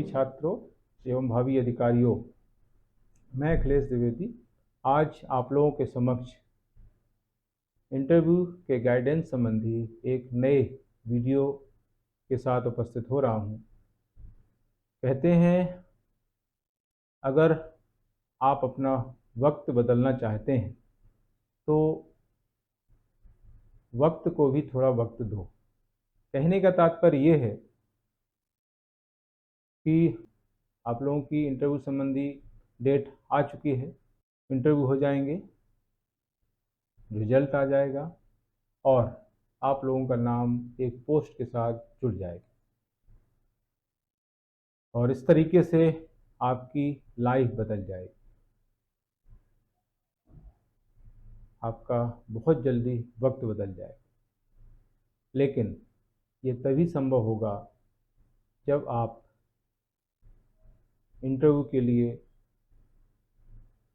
छात्रों एवं भावी अधिकारियों, मैं अखिलेश द्विवेदी आज आप लोगों के समक्ष इंटरव्यू के गाइडेंस संबंधी एक नए वीडियो के साथ उपस्थित हो रहा हूं। कहते हैं, अगर आप अपना वक्त बदलना चाहते हैं तो वक्त को भी थोड़ा वक्त दो। कहने का तात्पर्य ये है कि आप लोगों की इंटरव्यू संबंधी डेट आ चुकी है, इंटरव्यू हो जाएंगे, रिजल्ट आ जाएगा और आप लोगों का नाम एक पोस्ट के साथ जुड़ जाएगा और इस तरीके से आपकी लाइफ बदल जाएगी। आपका बहुत जल्दी वक्त बदल जाएगा, लेकिन ये तभी संभव होगा जब आप इंटरव्यू के लिए,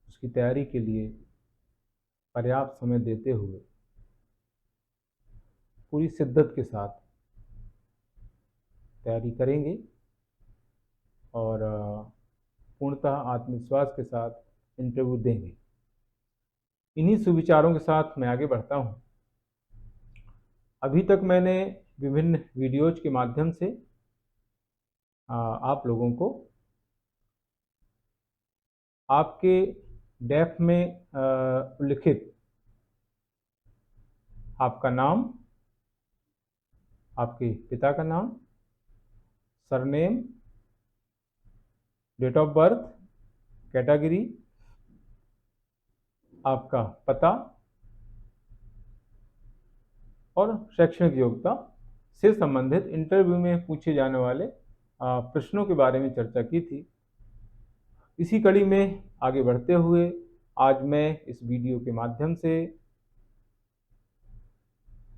उसकी तैयारी के लिए पर्याप्त समय देते हुए पूरी शिद्दत के साथ तैयारी करेंगे और पूर्णतः आत्मविश्वास के साथ इंटरव्यू देंगे। इन्हीं सुविचारों के साथ मैं आगे बढ़ता हूं। अभी तक मैंने विभिन्न वीडियोज के माध्यम से आप लोगों को आपके डेफ में उल्लिखित आपका नाम, आपके पिता का नाम, surname, date of birth, category, आपका पता और शैक्षणिक योग्यता से संबंधित इंटरव्यू में पूछे जाने वाले प्रश्नों के बारे में चर्चा की थी। इसी कड़ी में आगे बढ़ते हुए आज मैं इस वीडियो के माध्यम से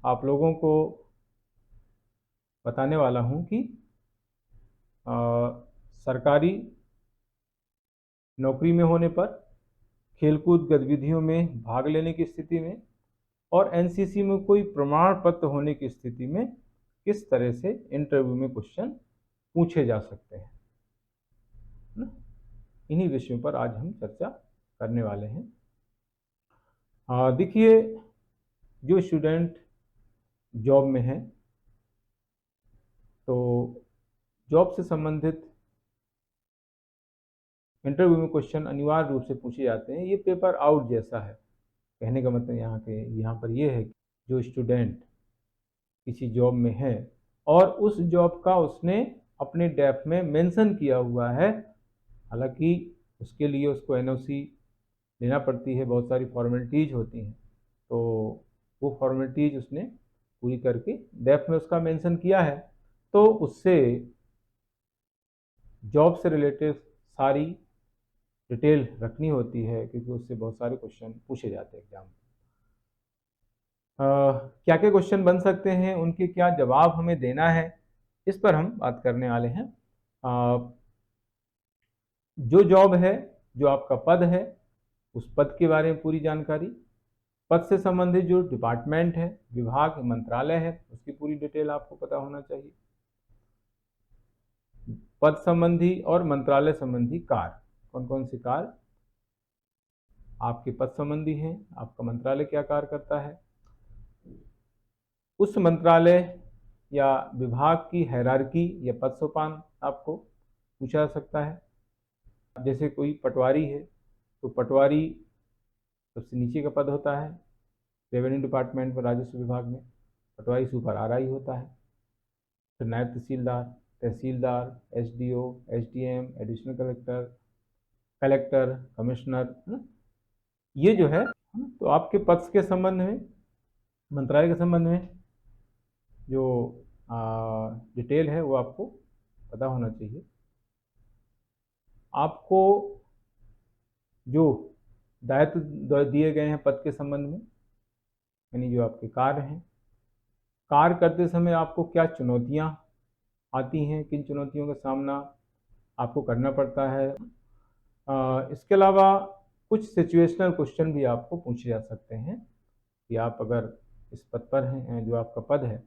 आप लोगों को बताने वाला हूं कि सरकारी नौकरी में होने पर, खेलकूद गतिविधियों में भाग लेने की स्थिति में और एनसीसी में कोई प्रमाण पत्र होने की स्थिति में किस तरह से इंटरव्यू में क्वेश्चन पूछे जा सकते हैं। इन्हीं विषयों पर आज हम चर्चा करने वाले हैं। देखिए, जो स्टूडेंट जॉब में है तो जॉब से संबंधित इंटरव्यू में क्वेश्चन अनिवार्य रूप से पूछे जाते हैं। ये पेपर आउट जैसा है। कहने का मतलब यहाँ पर ये है कि जो स्टूडेंट किसी जॉब में है और उस जॉब का उसने अपने डेफ में मेंशन किया हुआ है, हालांकि उसके लिए उसको एनओसी लेना पड़ती है, बहुत सारी फॉर्मेलिटीज़ होती हैं, तो वो फॉर्मेलिटीज़ उसने पूरी करके डेफ में उसका मेंशन किया है, तो उससे जॉब से रिलेटेड सारी डिटेल रखनी होती है, क्योंकि उससे बहुत सारे क्वेश्चन पूछे जाते हैं एग्जाम में। क्या क्या क्वेश्चन बन सकते हैं, उनके क्या जवाब हमें देना है, इस पर हम बात करने वाले हैं। जो जॉब है, जो आपका पद है, उस पद के बारे में पूरी जानकारी, पद से संबंधित जो डिपार्टमेंट है, विभाग, मंत्रालय है, उसकी पूरी डिटेल आपको पता होना चाहिए। पद संबंधी और मंत्रालय संबंधी कार्य, कौन कौन से कार्य आपके पद संबंधी हैं, आपका मंत्रालय क्या कार्य करता है, उस मंत्रालय या विभाग की हायरार्की या पद सोपान आपको पूछा जा सकता है। जैसे कोई पटवारी है तो पटवारी सबसे नीचे का पद होता है रेवेन्यू डिपार्टमेंट में, राजस्व विभाग में पटवारी सुपर आरआई होता है। फिर naib tehsildar, tehsildar, SDO, SDM, additional collector, collector, commissioner, ये जो है तो आपके पद के संबंध में, मंत्रालय के संबंध में जो डिटेल है वो आपको पता होना चाहिए। आपको जो दायित्व दिए गए हैं पद के संबंध में, यानी जो आपके कार्य हैं, कार्य करते समय आपको क्या चुनौतियां आती हैं, किन चुनौतियों का सामना आपको करना पड़ता है। इसके अलावा कुछ सिचुएशनल क्वेश्चन भी आपको पूछे जा सकते हैं कि आप अगर इस पद पर हैं, जो आपका पद है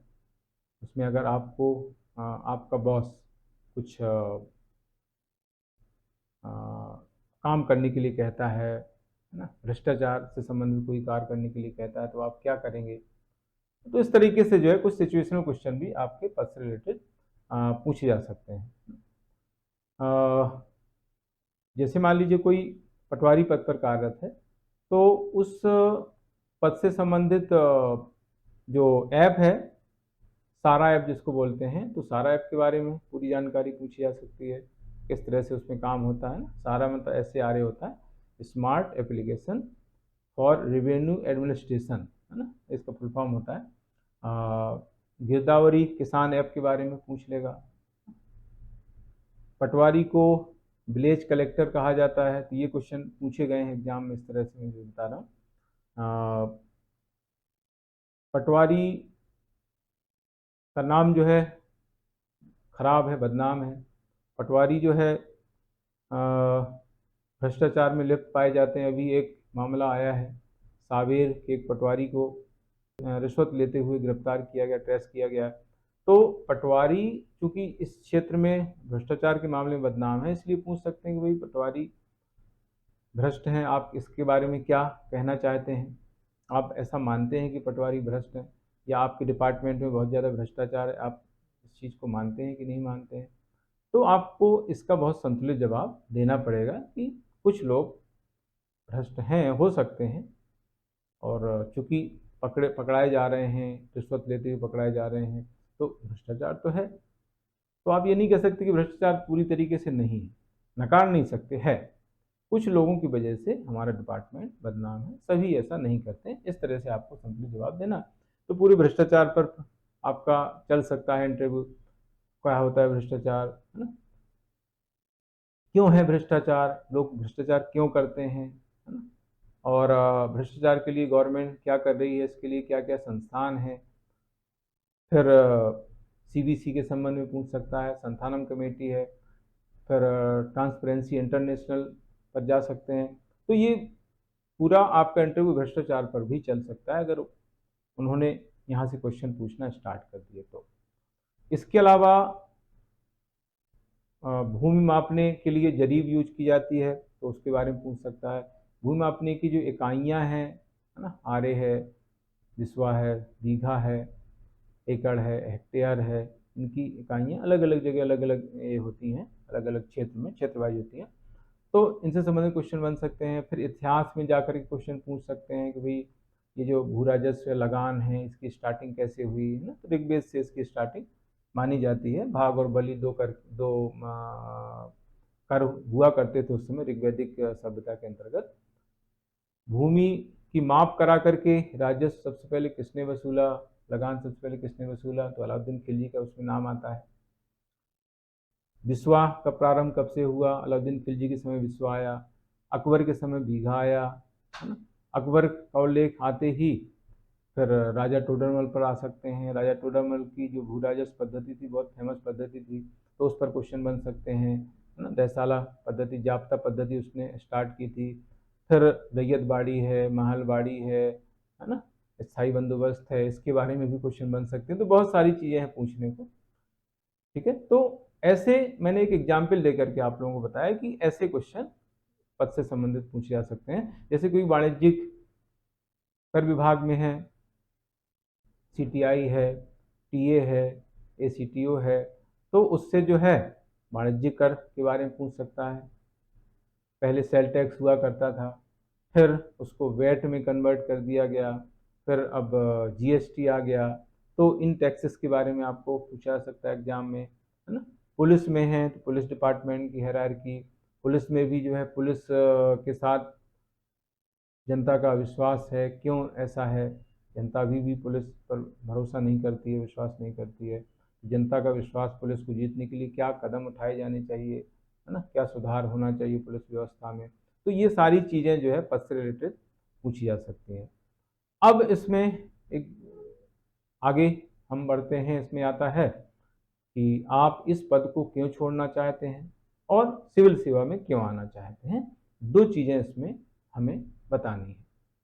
उसमें अगर आपको आपका बॉस कुछ काम करने के लिए कहता है ना, भ्रष्टाचार से संबंधित कोई कार्य करने के लिए कहता है तो आप क्या करेंगे। तो इस तरीके से जो है कुछ सिचुएशनल क्वेश्चन भी आपके पद से रिलेटेड पूछे जा सकते हैं। जैसे मान लीजिए कोई पटवारी पद पर कार्यरत है, तो उस पद से संबंधित जो ऐप है, सारा ऐप जिसको बोलते हैं, तो सारा ऐप के बारे में पूरी जानकारी पूछी जा सकती है, किस तरह से उसमें काम होता है ना। सारा मतलब SARA होता है, smart application for revenue administration, है ना, इसका फुल फॉर्म होता है। गिरदावरी किसान ऐप के बारे में पूछ लेगा। पटवारी को विलेज कलेक्टर कहा जाता है, तो ये क्वेश्चन पूछे गए हैं एग्जाम में, इस तरह से मैं बता रहा हूँ। पटवारी का नाम जो है खराब है, बदनाम है। पटवारी जो है भ्रष्टाचार में लिप्त पाए जाते हैं। अभी एक मामला आया है, सावेर के एक पटवारी को रिश्वत लेते हुए गिरफ्तार किया गया, ट्रेस किया गया। तो पटवारी चूंकि इस क्षेत्र में भ्रष्टाचार के मामले में बदनाम है, इसलिए पूछ सकते हैं कि भाई पटवारी भ्रष्ट हैं, आप इसके बारे में क्या कहना चाहते हैं। आप ऐसा मानते हैं कि पटवारी भ्रष्ट हैं, या आपके डिपार्टमेंट में बहुत ज़्यादा भ्रष्टाचार है, आप इस चीज़ को मानते हैं कि नहीं मानते हैं। तो आपको इसका बहुत संतुलित जवाब देना पड़ेगा कि कुछ लोग भ्रष्ट हैं, हो सकते हैं, और चूंकि पकड़ाए जा रहे हैं, रिश्वत लेते हुए पकड़ाए जा रहे हैं, तो भ्रष्टाचार तो है। तो आप ये नहीं कह सकते कि भ्रष्टाचार पूरी तरीके से नहीं है, नकार नहीं सकते, है। कुछ लोगों की वजह से हमारा डिपार्टमेंट बदनाम है, सभी ऐसा नहीं करते। इस तरह से आपको संतुलित जवाब देना। तो पूरे भ्रष्टाचार पर आपका चल सकता है इंटरव्यू, क्या होता है भ्रष्टाचार, है ना, क्यों है भ्रष्टाचार, लोग भ्रष्टाचार क्यों करते हैं, है ना, और भ्रष्टाचार के लिए गवर्नमेंट क्या कर रही है, इसके लिए क्या क्या संस्थान है। फिर CBC के संबंध में पूछ सकता है, संथानम कमेटी है। फिर ट्रांसपेरेंसी इंटरनेशनल पर जा सकते हैं। तो ये पूरा आपका इंटरव्यू भ्रष्टाचार पर भी चल सकता है, अगर उन्होंने यहाँ से क्वेश्चन पूछना स्टार्ट कर दिए तो। इसके अलावा भूमि मापने के लिए जरीब यूज की जाती है, तो उसके बारे में पूछ सकता है। भूमि मापने की जो इकाइयाँ हैं, है ना, आरे है, बिस्वा है, बीघा है, एकड़ है, हेक्टेयर है, इनकी इकाइयाँ अलग अलग जगह अलग अलग ये होती हैं, अलग अलग क्षेत्र में क्षेत्र वाइज होती हैं। तो इनसे संबंधित क्वेश्चन बन सकते हैं। फिर इतिहास में जाकर के क्वेश्चन पूछ सकते हैं कि भाई ये जो भू राजस्व लगान है, इसकी स्टार्टिंग कैसे हुई, है ना। तो ऋग्वेद से इसकी स्टार्टिंग मानी जाती है। भाग और बलि दो कर हुआ करते थे उस समय ऋग्वैदिक सभ्यता के अंतर्गत। भूमि की माप करा करके राजस्व सबसे पहले किसने वसूला, लगान सबसे पहले किसने वसूला, तो अलाउद्दीन खिलजी का उसमें नाम आता है। बिस्वा का प्रारंभ कब से हुआ, अलाउद्दीन खिलजी के समय बिस्वा आया, अकबर के समय बीघा आया, है ना। अकबर का उल्लेख आते ही फिर राजा टोडरमल पर आ सकते हैं। राजा टोडरमल की जो भू राजस्व पद्धति थी, बहुत फेमस पद्धति थी, तो उस पर क्वेश्चन बन सकते हैं, है ना। दहसाला पद्धति, जाब्ता पद्धति उसने स्टार्ट की थी। फिर रैयत बाड़ी है, महल बाड़ी है ना, स्थायी बंदोबस्त है, इसके बारे में भी क्वेश्चन बन सकते हैं। तो बहुत सारी चीज़ें हैं पूछने को, ठीक है। तो ऐसे मैंने एक एग्जाम्पल देकर के आप लोगों को बताया कि ऐसे क्वेश्चन पद से संबंधित पूछे जा सकते हैं। जैसे कोई वाणिज्यिक कर विभाग में है, CTI है, TA है, ACTO है, तो उससे जो है वाणिज्यिक कर के बारे में पूछ सकता है। पहले सेल टैक्स हुआ करता था, फिर उसको वेट में कन्वर्ट कर दिया गया, फिर अब GST आ गया। तो इन टैक्सेस के बारे में आपको पूछा जा सकता है एग्जाम में, है ना। पुलिस में है तो पुलिस डिपार्टमेंट की हायरार्की, पुलिस में भी जो है पुलिस के साथ जनता का विश्वास है, क्यों ऐसा है। जनता अभी भी पुलिस पर भरोसा नहीं करती है, विश्वास नहीं करती है। जनता का विश्वास पुलिस को जीतने के लिए क्या कदम उठाए जाने चाहिए, है ना, क्या सुधार होना चाहिए पुलिस व्यवस्था में। तो ये सारी चीज़ें जो है पद से रिलेटेड पूछी जा सकती हैं। अब इसमें एक आगे हम बढ़ते हैं, इसमें आता है कि आप इस पद को क्यों छोड़ना चाहते हैं और सिविल सेवा में क्यों आना चाहते हैं। दो चीज़ें इसमें हमें बतानी है।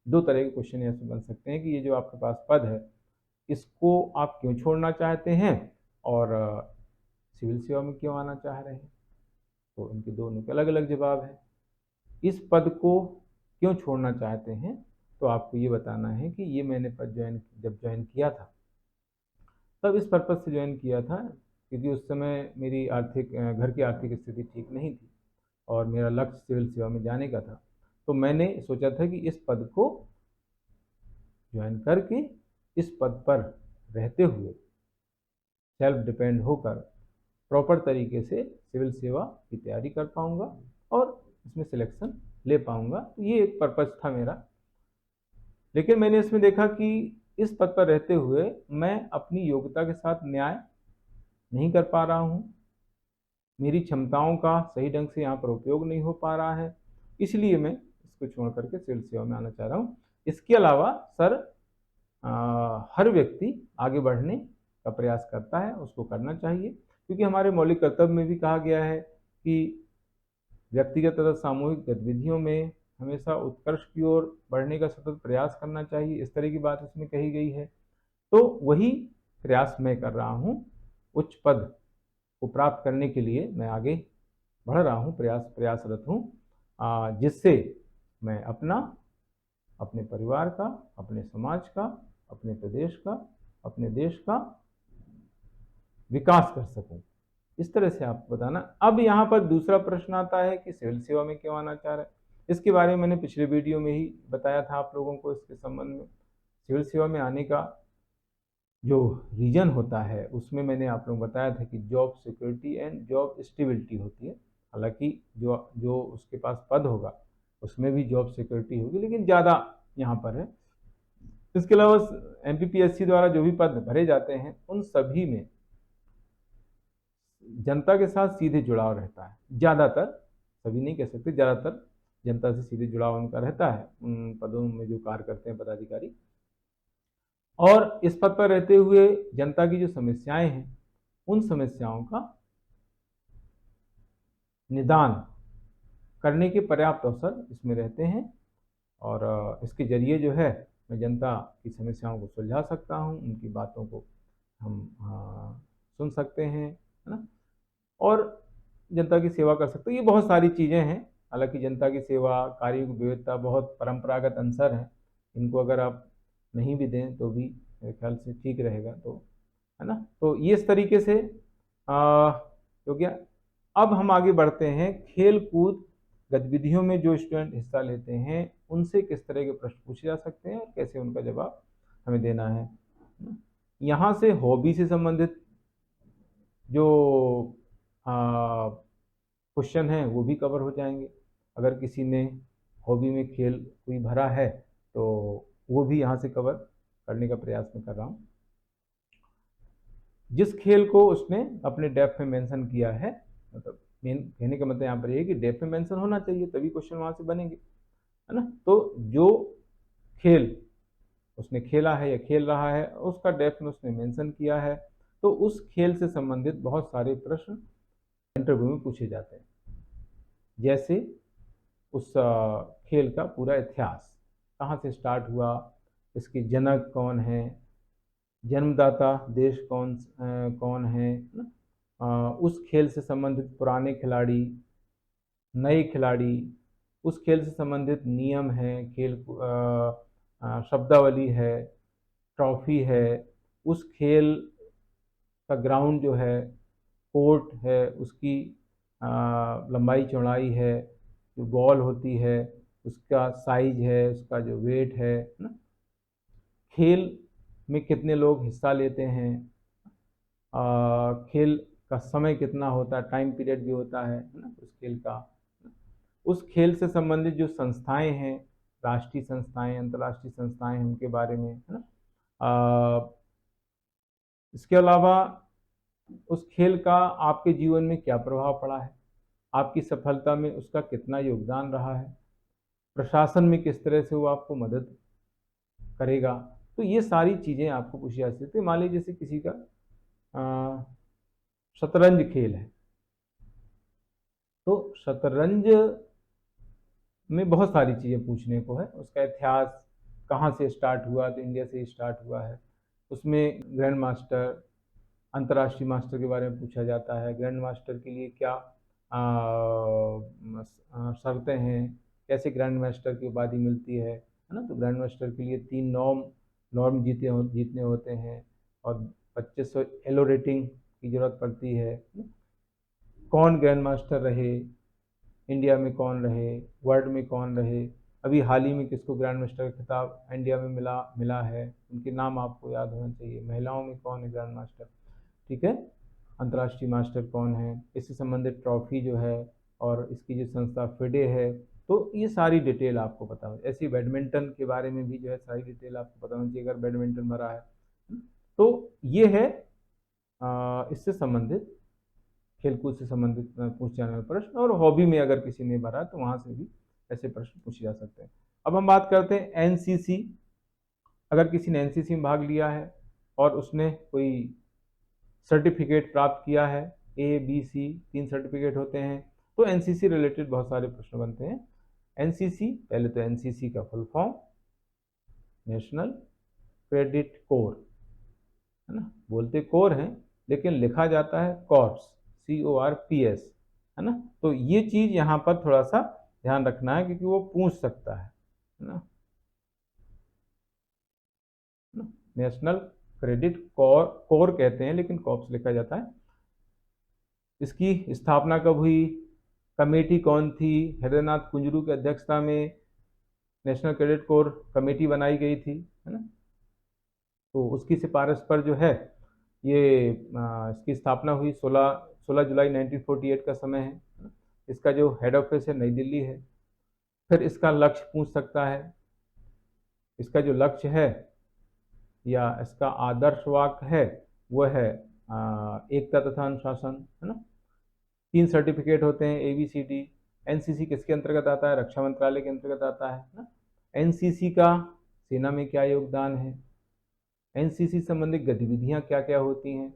दो तरह के क्वेश्चन ऐसे बन सकते हैं कि ये जो आपके पास पद है, इसको आप क्यों छोड़ना चाहते हैं और सिविल सेवा में क्यों आना चाह रहे हैं। तो इनके दोनों के अलग अलग जवाब हैं। इस पद को क्यों छोड़ना चाहते हैं, तो आपको ये बताना है कि ये मैंने पद जब ज्वाइन किया था तब इस पर्पज़ से ज्वाइन किया था क्योंकि उस समय मेरी घर की आर्थिक स्थिति ठीक नहीं थी और मेरा लक्ष्य सिविल सेवा में जाने का था। तो मैंने सोचा था कि इस पद को ज्वाइन करके इस पद पर रहते हुए सेल्फ डिपेंड होकर प्रॉपर तरीके से सिविल सेवा की तैयारी कर पाऊंगा और इसमें सिलेक्शन ले पाऊंगा। तो ये एक पर्पज़ था मेरा। लेकिन मैंने इसमें देखा कि इस पद पर रहते हुए मैं अपनी योग्यता के साथ न्याय नहीं कर पा रहा हूँ, मेरी क्षमताओं का सही ढंग से यहाँ पर उपयोग नहीं हो पा रहा है, इसलिए मैं इसको छोड़ करके सिविल सेवा में आना चाह रहा हूँ। इसके अलावा सर हर व्यक्ति आगे बढ़ने का प्रयास करता है, उसको करना चाहिए, क्योंकि हमारे मौलिक कर्तव्य में भी कहा गया है कि व्यक्तिगत तथा सामूहिक गतिविधियों में हमेशा उत्कर्ष की ओर बढ़ने का सतत प्रयास करना चाहिए, इस तरह की बात इसमें कही गई है। तो वही प्रयास मैं कर रहा हूँ, उच्च पद को प्राप्त करने के लिए मैं आगे बढ़ रहा हूँ, प्रयासरत हूँ, जिससे मैं अपने परिवार का, अपने समाज का, अपने प्रदेश का, अपने देश का विकास कर सकूं। इस तरह से आपको बताना। अब यहाँ पर दूसरा प्रश्न आता है कि सिविल सेवा में क्यों आना चाह रहे हैं। इसके बारे में मैंने पिछले वीडियो में ही बताया था आप लोगों को। इसके संबंध में सिविल सेवा में आने का जो रीजन होता है उसमें मैंने आप लोगों को बताया था कि job security and job stability होती है। हालांकि जो उसके पास पद होगा उसमें भी जॉब सिक्योरिटी होगी, लेकिन ज़्यादा यहाँ पर है। इसके अलावा MPPSC द्वारा जो भी पद भरे जाते हैं उन सभी में जनता के साथ सीधे जुड़ाव रहता है। ज़्यादातर, सभी नहीं कह सकते, ज़्यादातर जनता से सीधे जुड़ाव उनका रहता है उन पदों में जो कार्य करते हैं पदाधिकारी। और इस पद पर रहते हुए जनता की जो समस्याएं हैं उन समस्याओं का निदान करने के पर्याप्त अवसर इसमें रहते हैं और इसके जरिए जो है मैं जनता की समस्याओं को सुलझा सकता हूं, उनकी बातों को हम सुन सकते हैं, है ना, और जनता की सेवा कर सकते हैं। ये बहुत सारी चीज़ें हैं। हालांकि जनता की सेवा, कार्यों की विविधता बहुत परंपरागत अंसर हैं, इनको अगर आप नहीं भी दें तो भी मेरे ख्याल से ठीक रहेगा, तो है ना। तो ये इस तरीके से हो गया। अब हम आगे बढ़ते हैं। खेल कूद गतिविधियों में जो स्टूडेंट हिस्सा लेते हैं उनसे किस तरह के प्रश्न पूछे जा सकते हैं और कैसे उनका जवाब हमें देना है। यहाँ से हॉबी से संबंधित जो क्वेश्चन हैं वो भी कवर हो जाएंगे। अगर किसी ने हॉबी में खेल कोई भरा है तो वो भी यहाँ से कवर करने का प्रयास मैं कर रहा हूँ। जिस खेल को उसने अपने डेफ में मेंशन किया है, मतलब मेन कहने का मतलब यहाँ पर ये है कि डेफ में मेंशन होना चाहिए तभी क्वेश्चन वहाँ से बनेंगे, है ना। तो जो खेल उसने खेला है या खेल रहा है उसका डेफ में उसने मेंशन किया है, तो उस खेल से संबंधित बहुत सारे प्रश्न इंटरव्यू में पूछे जाते हैं। जैसे उस खेल का पूरा इतिहास, कहाँ से स्टार्ट हुआ, इसके जनक कौन है, जन्मदाता देश कौन है ना, उस खेल से संबंधित पुराने खिलाड़ी, नए खिलाड़ी, उस खेल से संबंधित नियम है, खेल शब्दावली है, ट्रॉफी है, उस खेल का ग्राउंड जो है, कोर्ट है, उसकी लंबाई चौड़ाई है, जो बॉल होती है उसका साइज है, उसका जो वेट है ना, खेल में कितने लोग हिस्सा लेते हैं, खेल का समय कितना होता है, टाइम पीरियड भी होता है ना उस खेल का। उस खेल से संबंधित जो संस्थाएं हैं, राष्ट्रीय संस्थाएं, अंतर्राष्ट्रीय संस्थाएं हैं, उनके बारे में, है ना। इसके अलावा उस खेल का आपके जीवन में क्या प्रभाव पड़ा है, आपकी सफलता में उसका कितना योगदान रहा है, प्रशासन में किस तरह से वो आपको मदद करेगा। तो ये सारी चीज़ें आपको पूछी जा सकती है। मान लीजिए जैसे किसी का शतरंज खेल है, तो शतरंज में बहुत सारी चीज़ें पूछने को है। उसका इतिहास कहाँ से स्टार्ट हुआ, तो इंडिया से स्टार्ट हुआ है। उसमें ग्रैंड मास्टर, अंतर्राष्ट्रीय मास्टर के बारे में पूछा जाता है। ग्रैंड मास्टर के लिए क्या शर्तें हैं, कैसे ग्रैंड मास्टर की उपाधि मिलती है ना। तो ग्रैंड मास्टर के लिए 3 नॉर्म जीतने होते हैं और 2500 एलो रेटिंग की जरूरत पड़ती है। कौन ग्रैंड मास्टर रहे, इंडिया में कौन रहे, वर्ल्ड में कौन रहे, अभी हाल ही में किसको ग्रैंड मास्टर का खिताब इंडिया में मिला है, उनके नाम आपको याद होना चाहिए। महिलाओं में कौन है ग्रैंड मास्टर, ठीक है। अंतर्राष्ट्रीय मास्टर कौन है, इससे संबंधित ट्रॉफी जो है और इसकी जो संस्था फिडे है, तो ये सारी डिटेल आपको पता हो। ऐसे बैडमिंटन के बारे में भी जो है सारी डिटेल आपको पता होनी चाहिए अगर बैडमिंटन भरा है। तो ये है इससे संबंधित, खेलकूद से संबंधित पूछे जाने वाले प्रश्न। और हॉबी में अगर किसी ने भरा तो वहां से भी ऐसे प्रश्न पूछे जा सकते हैं। अब हम बात करते हैं एनसीसी। अगर किसी ने एनसीसी में भाग लिया है और उसने कोई सर्टिफिकेट प्राप्त किया है, ए बी सी 3 सर्टिफिकेट होते हैं, तो एनसीसी रिलेटेड बहुत सारे प्रश्न बनते हैं। एनसीसी, पहले तो एनसीसी का full form national credit core, है ना। बोलते कोर हैं लेकिन लिखा जाता है कॉर्प्स, CORPS, है ना। तो ये चीज यहाँ पर थोड़ा सा ध्यान रखना है क्योंकि वो पूछ सकता है ना। नेशनल क्रेडिट कोर कहते हैं लेकिन कॉर्प्स लिखा जाता है। इसकी स्थापना कब हुई, कमेटी कौन थी, हृदयनाथ कुंजरू की अध्यक्षता में नेशनल क्रेडिट कोर कमेटी बनाई गई थी, है ना। तो उसकी सिफारिश पर जो है ये इसकी स्थापना हुई 16 जुलाई 1948 का समय है। इसका जो हेड ऑफिस है नई दिल्ली है। फिर इसका लक्ष्य पूछ सकता है, इसका जो लक्ष्य है या इसका आदर्श वाक्य है वो है एकता तथा अनुशासन, है ना। 3 सर्टिफिकेट होते हैं ABCD। एनसीसी किसके अंतर्गत आता है, रक्षा मंत्रालय के अंतर्गत आता है ना। एनसीसी का सेना में क्या योगदान है, एनसीसी संबंधित गतिविधियां क्या क्या होती हैं,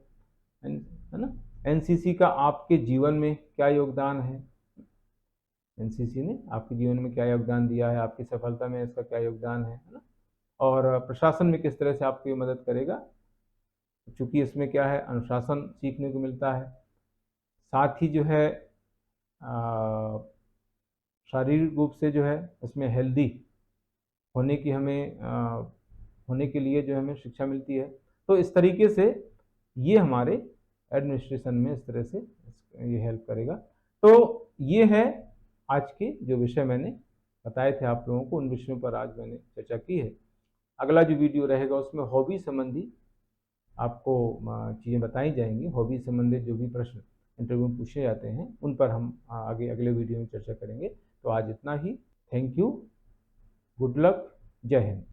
है ना। एनसीसी का आपके जीवन में क्या योगदान है, एनसीसी ने आपके जीवन में क्या योगदान दिया है, आपकी सफलता में इसका क्या योगदान है ना। और प्रशासन में किस तरह से आपकी मदद करेगा, चूंकि इसमें क्या है अनुशासन सीखने को मिलता है। साथ ही जो है शारीरिक रूप से जो है इसमें हेल्दी होने की हमें होने के लिए जो हमें शिक्षा मिलती है। तो इस तरीके से ये हमारे एडमिनिस्ट्रेशन में इस तरह से ये हेल्प करेगा। तो ये है आज के जो विषय मैंने बताए थे आप लोगों को, उन विषयों पर आज मैंने चर्चा की है। अगला जो वीडियो रहेगा उसमें हॉबी संबंधी आपको चीज़ें बताई जाएंगी। हॉबी संबंधित जो भी प्रश्न इंटरव्यू में पूछे जाते हैं उन पर हम आगे अगले वीडियो में चर्चा करेंगे। तो आज इतना ही। थैंक यू, गुड लक, जय हिंद।